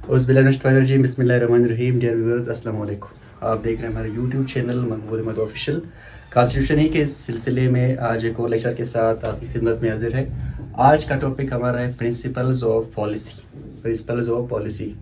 औज़ुबिल्लाहिमिनश्शैतानिर्रजीम बिस्मिल्लाहिर्रहमानिर्रहीम। Dear viewers, अस्सलाम वालेकुम। आप देख रहे हैं हमारे यूट्यूब चैनल मकबूल अहमद ऑफिशियल। कॉन्स्टिट्यूशन ही के सिलसिले में आज एक और लेक्चर के साथ आपकी खिदमत में हाजिर है। आज का टॉपिक हमारा है principles of policy. Principles of policy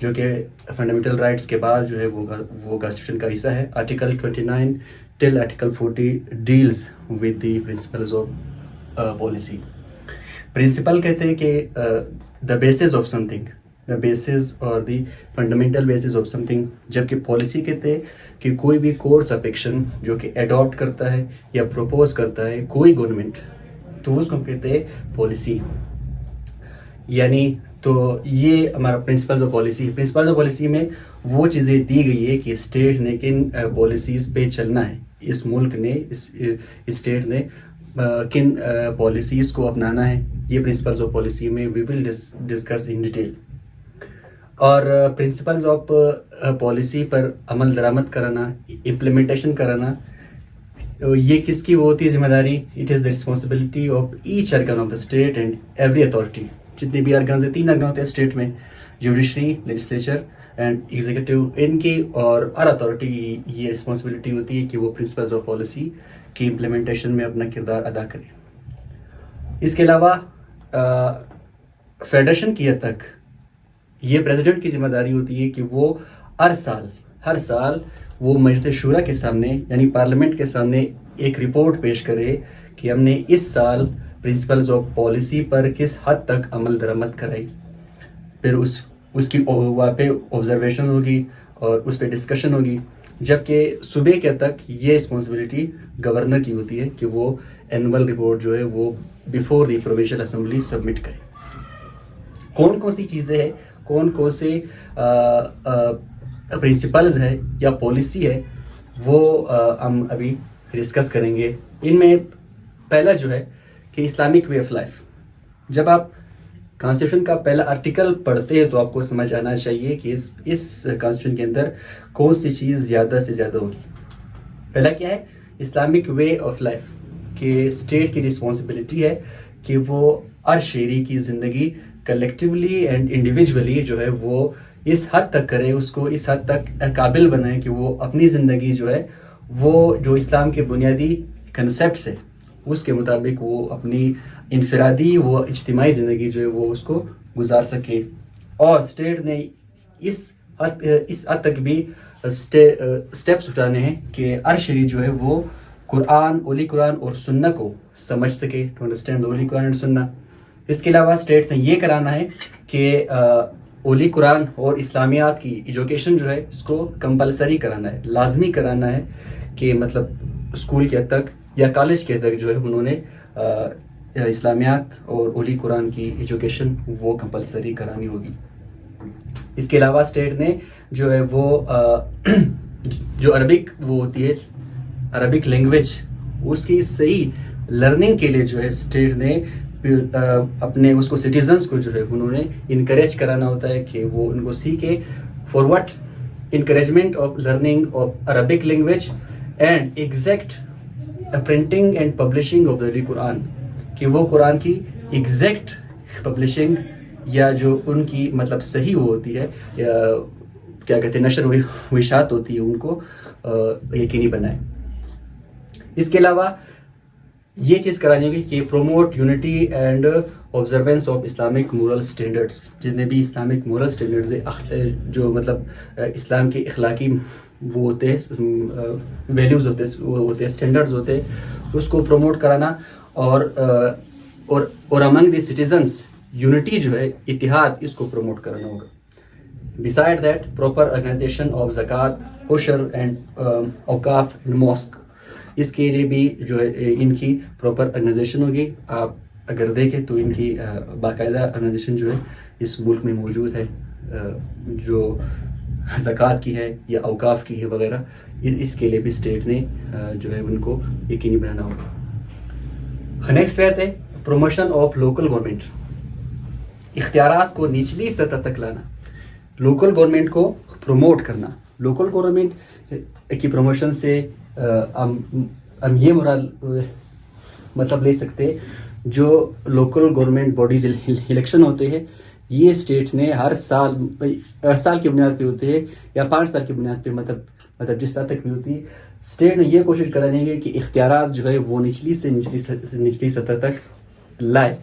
जो कि फंडामेंटल राइट्स के बाद जो है वो कॉन्स्टिट्यूशन का हिस्सा है। Article 29 till article 40 deals with the principles of policy. Principle कहते हैं कि the basis of something, the basis और the fundamental basis of something, जबकि पॉलिसी कहते हैं कि कोई भी कोर्स ऑफ एक्शन जो कि अडॉप्ट करता है या प्रपोज करता है कोई गवर्नमेंट, तो उसको कहते हैं पॉलिसी। यानी तो ये हमारा principles of policy. Principles of policy में वो चीज़ें दी गई है कि स्टेट ने किन पॉलिसीज़ पे चलना है, इस मुल्क ने, इस स्टेट ने किन पॉलिसीज़ को अपनाना है। ये प्रिंसिपल्स ऑफ पॉलिसी में we will discuss in detail. और प्रिंसिपल्स ऑफ पॉलिसी पर अमल दरामद कराना, इम्प्लीमेंटेशन कराना, ये किसकी वो होती है जिम्मेदारी? It is the responsibility of each organ of the state and every authority. जितने भी अर्गन है, 3 अर्गन होते हैं स्टेट में, जुडिशरी, लेजिस्लेचर एंड एग्जीक्यूटिव। इनकी और हर अथॉरिटी ये रिस्पॉन्सिबिलिटी होती है कि वो प्रिंसिपल्स ऑफ पॉलिसी की इम्प्लीमेंटेशन में अपना किरदार अदा करें। इसके अलावा फेडरेशन की हद तक ये प्रेसिडेंट की जिम्मेदारी होती है कि वो हर साल वो मजलिस शूरा के सामने यानी पार्लियामेंट के सामने एक रिपोर्ट पेश करे कि हमने इस साल प्रिंसिपल्स ऑफ पॉलिसी पर किस हद तक अमल दरामद कराई। फिर उसकी वहाँ पे ऑब्जर्वेशन होगी और उस पर डिस्कशन होगी। जबकि सुबह के तक ये रिस्पॉन्सिबिलिटी गवर्नर की होती है कि वो एनुअल रिपोर्ट जो है वो before the provincial assembly submit करे। कौन कौन सी चीज़ें हैं, कौन कौन से प्रिंसिपल्स है या पॉलिसी है, वो हम अभी डिस्कस करेंगे। इनमें पहला जो है कि इस्लामिक वे ऑफ लाइफ। जब आप कॉन्स्टिट्यूशन का पहला आर्टिकल पढ़ते हैं तो आपको समझ आना चाहिए कि इस कॉन्स्टिट्यूशन के अंदर कौन सी चीज़ ज़्यादा से ज़्यादा होगी। पहला क्या है? इस्लामिक वे ऑफ लाइफ, कि स्टेट की रिस्पॉन्सिबिलिटी है कि वो हर शहरी की ज़िंदगी कलेक्टिवली एंड इंडिविजुअली जो है वो इस हद तक करे, उसको इस हद तक काबिल बनाए कि वो अपनी ज़िंदगी जो है वो जो इस्लाम के बुनियादी कंसेप्ट्स है उसके मुताबिक वो अपनी इनफरादी वो इज्तिमाई ज़िंदगी जो है वो उसको गुजार सके। और स्टेट ने इस हद तक भी स्टेप्स उठाने हैं कि हर शहरी जो है वो कुरान, ओली कुरान और सुन्ना को समझ सके, to understand holy Quran and sunnah. इसके अलावा स्टेट ने ये कराना है कि ओली कुरान और इस्लामियात की एजुकेशन जो है इसको कंपलसरी कराना है, लाजमी कराना है कि मतलब स्कूल के हद तक या कॉलेज के हद तक जो है उन्होंने इस्लामियात और ओली कुरान की एजुकेशन वो कंपलसरी करानी होगी। इसके अलावा स्टेट ने जो है वो जो अरबिक वो होती है, अरबिक लैंग्वेज, उसकी सही लर्निंग के लिए जो है स्टेट ने अपने उसको सिटीजन्स को जो है उन्होंने इनकरेज कराना होता है कि वो उनको सीखे। For what? Encouragement of learning of Arabic language and exact printing and publishing of the Quran, कि वो कुरान की एग्जैक्ट पब्लिशिंग या जो उनकी मतलब सही वो होती है या क्या कहते हैं नशर विशात होती है उनको यकीनी बनाए। इसके अलावा ये चीज़ करानी होगी कि promote unity and observance of Islamic moral standards. जितने भी इस्लामिक मोरल स्टैंडर्ड्स है जो मतलब इस्लाम के अखलाकी वो होते हैं, वैल्यूज़ होते हैं, वो होते हैं, स्टैंडर्ड्स होते हैं, उसको प्रमोट कराना। और अमंग द सिटीजन्स यूनिटी जो है, इतिहाद, इसको प्रमोट कराना होगा। Beside that proper organisation of zakat, ushr and auqaf and mosque, इसके लिए भी जो है इनकी प्रॉपर ऑर्गेनाइजेशन होगी। आप अगर देखें तो इनकी बाकायदा ऑर्गेनाइजेशन जो है इस मुल्क में मौजूद है, जो ज़कात की है या औकाफ की है वगैरह, इसके लिए भी स्टेट ने जो है उनको यकीनी बनाना होगा। नेक्स्ट बात है प्रमोशन ऑफ लोकल गवर्नमेंट। इख्तियारात को निचली सतह तक लाना, लोकल गवर्नमेंट को प्रमोट करना। लोकल गवर्नमेंट की प्रमोशन से हम ये मुराद मतलब ले सकते हैं, जो लोकल गवर्नमेंट बॉडीज इलेक्शन होते हैं یہ اسٹیٹ نے ہر سال کی بنیاد پہ ہوتے ہیں یا 5 سال کی بنیاد پہ مطلب جس حد تک بھی ہوتی ہے، اسٹیٹ نے یہ کوشش کرانی ہے کہ اختیارات جو ہے وہ نچلی سے نچلی سطح تک لائے،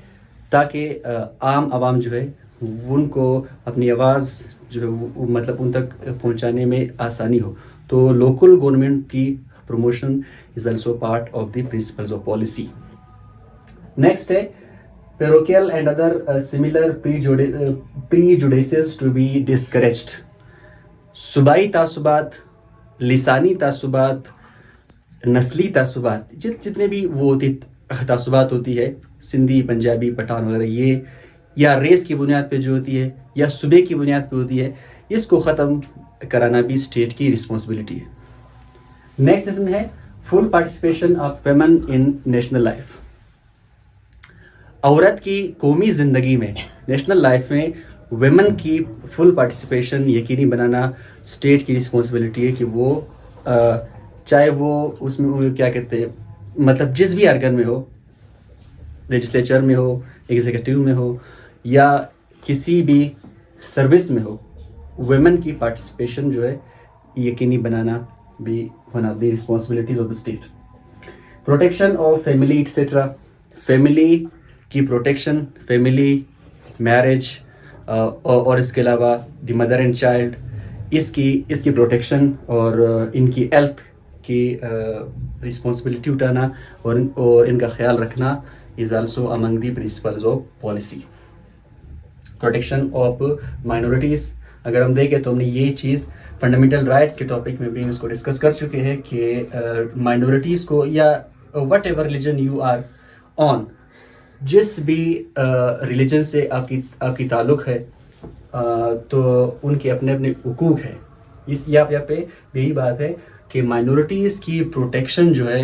تاکہ عام عوام جو ہے ان کو اپنی آواز جو ہے وہ مطلب ان تک پہنچانے میں آسانی ہو. تو لوکل گورنمنٹ کی promotion is also part of the principles of policy. Next ہے parochial and other similar prejudices to be discouraged. صوبائی تعصبات، لسانی تعصبات، نسلی تعصبات، جتنے بھی وہ تعصبات ہوتی ہے، سندھی، پنجابی، پٹھان وغیرہ، یہ یا ریس کی بنیاد پہ جو ہوتی ہے یا صوبے کی بنیاد پہ ہوتی ہے، اس کو ختم کرانا بھی اسٹیٹ کی رسپانسبلٹی ہے. نیکسٹ اس میں ہے full participation of women in national life. عورت کی قومی زندگی میں، نیشنل لائف میں ویمن کی فل پارٹیسپیشن یقینی بنانا اسٹیٹ کی رسپانسبلٹی ہے کہ وہ چاہے وہ اس میں کیا کہتے ہیں مطلب جس بھی ارگن میں ہو، لیجسلیچر میں ہو، ایگزیکٹو میں ہو یا کسی بھی سروس میں ہو، ویمن کی پارٹیسپیشن جو ہے یقینی بنانا بھی one of the responsibilities of the state. Protection of family et cetera. Family کی پروٹیکشن، فیملی، میرج اور اس کے علاوہ دی مدر اینڈ چائلڈ، اس کی پروٹیکشن اور ان کی ہیلتھ کی رسپانسبلٹی اٹھانا اور ان کا خیال رکھنا is also Umang the principles of policy. Protection of minorities. اگر ہم دیکھیں تو ہم نے یہ چیز فنڈامنٹل رائٹس کے ٹاپک میں بھی اس کو ڈسکس کر چکے ہیں کہ مائنورٹیز کو یا whatever religion you are on, جس بھی ریلیجن سے آپ کی تعلق ہے، تو ان کے اپنے حقوق ہیں. اس یہاں پہ یہی بات ہے کہ مائنورٹیز کی پروٹیکشن جو ہے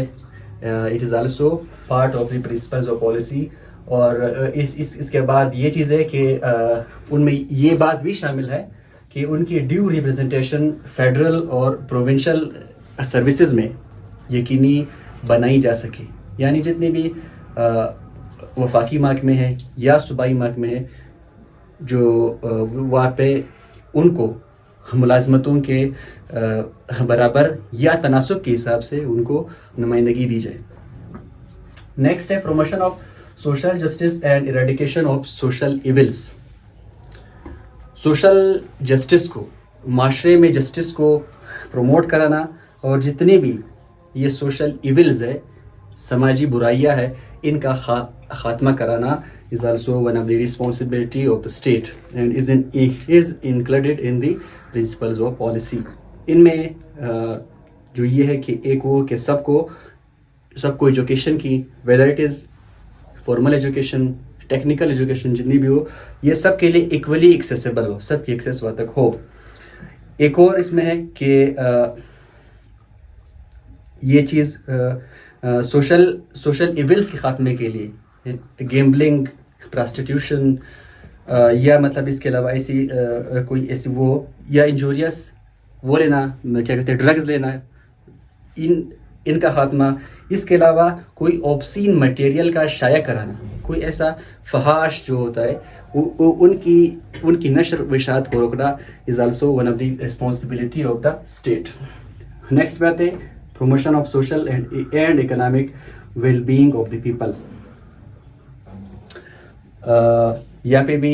it is also part of the principles of policy. اور اس کے بعد یہ چیز ہے کہ ان میں یہ بات بھی شامل ہے کہ ان کی ڈیو ریپرزنٹیشن فیڈرل اور پروونشل سروسز میں یقینی بنائی جا سکے. یعنی جتنے بھی وفاقی محکمے ہیں یا صوبائی محکمے ہیں، جو وہاں پہ ان کو ملازمتوں کے برابر یا تناسب کے حساب سے ان کو نمائندگی دی جائے. نیکسٹ ہے promotion of social justice and eradication of social evils. Social justice کو، معاشرے میں جسٹس کو پروموٹ کرانا اور جتنے بھی یہ سوشل ایولز ہے، سماجی برائیاں ہے، ان کا خاتمہ کرانا is also one of the responsibility of the state and is included in the principles of policy. ان میں جو یہ ہے کہ ایک وہ کہ سب کو ایجوکیشن کی، whether it is formal education, technical education, جتنی بھی ہو، یہ سب کے لیے ایکولی ایکسیسیبل ہو، سب کی ایکسیس وہاں تک ہو. ایک اور اس میں ہے کہ یہ چیز سوشل ایونٹس کے خاتمے کے لیے گیمبلنگ، پراسٹیٹیوشن یا مطلب اس کے علاوہ ایسی کوئی ایسی وہ یا انجوریس وہ لینا، کیا کہتے ہیں، ڈرگز لینا، ان کا خاتمہ. اس کے علاوہ کوئی اوبسین مٹیریل کا شائع کرانا، کوئی ایسا فحاش جو ہوتا ہے ان کی نشر و اشاعت کو روکنا is also one of the responsibility of the state. Next بات ہے promotion of social and economic well-being of the people. یہاں پہ بھی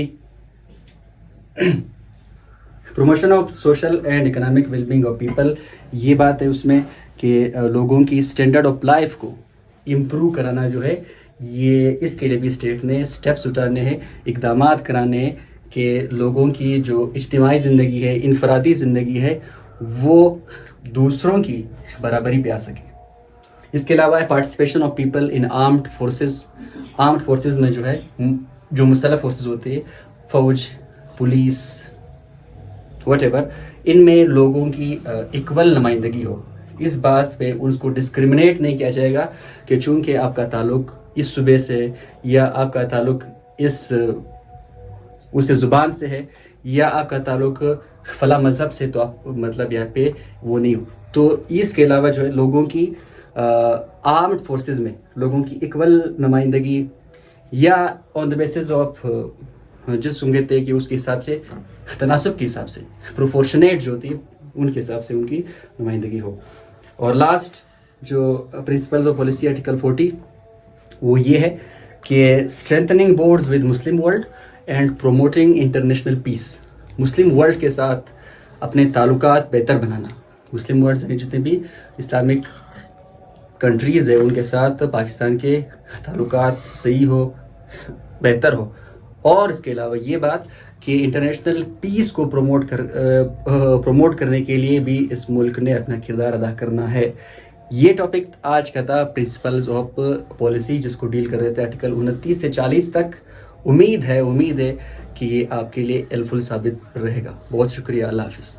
promotion of social and economic well-being of people، یہ بات ہے اس میں کہ لوگوں کی اسٹینڈرڈ آف لائف کو امپروو کرانا جو ہے، یہ اس کے لیے بھی اسٹیٹ نے اسٹیپس اٹھانے ہیں، اقدامات کرانے ہیں کہ لوگوں کی جو اجتماعی زندگی ہے، انفرادی زندگی ہے، وہ دوسروں کی برابری پہ آ سکے. اس کے علاوہ participation of people in armed forces میں جو ہے، جو مسلح فورسز ہوتے ہیں، فوج، پولیس، واٹ ایور، ان میں لوگوں کی ایکول نمائندگی ہو. اس بات پہ اس کو ڈسکریمنیٹ نہیں کیا جائے گا کہ چونکہ آپ کا تعلق اس صوبے سے یا آپ کا تعلق اس زبان سے ہے یا آپ کا تعلق فلاں مذہب سے، تو آپ مطلب یہاں پہ وہ نہیں ہو. تو اس کے علاوہ جو ہے لوگوں کی آرمڈ فورسز میں لوگوں کی ایکول نمائندگی یا آن دا بیسس آف جس ہوں گے طے کہ اس کے حساب سے تناسب کے حساب سے پروپورشنیٹ جو ہوتی ہے ان کے حساب سے ان کی نمائندگی ہو. اور لاسٹ جو پرنسپلز آف پالیسی آرٹیکل 40 وہ یہ ہے کہ strengthening bonds with Muslim world and promoting international peace. مسلم ورلڈ کے ساتھ اپنے تعلقات بہتر بنانا. مسلم ورلڈ یعنی جتنے بھی اسلامک کنٹریز ہیں ان کے ساتھ پاکستان کے تعلقات صحیح ہو, بہتر ہو. اور اس کے علاوہ یہ بات کہ انٹرنیشنل پیس کو پروموٹ کرنے کے لیے بھی اس ملک نے اپنا کردار ادا کرنا ہے. یہ ٹاپک آج کا تھا پرنسپلز آف پالیسی, جس کو ڈیل کر رہے تھے آرٹیکل 29 سے 40 تک. امید ہے کہ یہ آپ کے لیے ہیلپ فل ثابت رہے گا. بہت شکریہ. اللہ حافظ.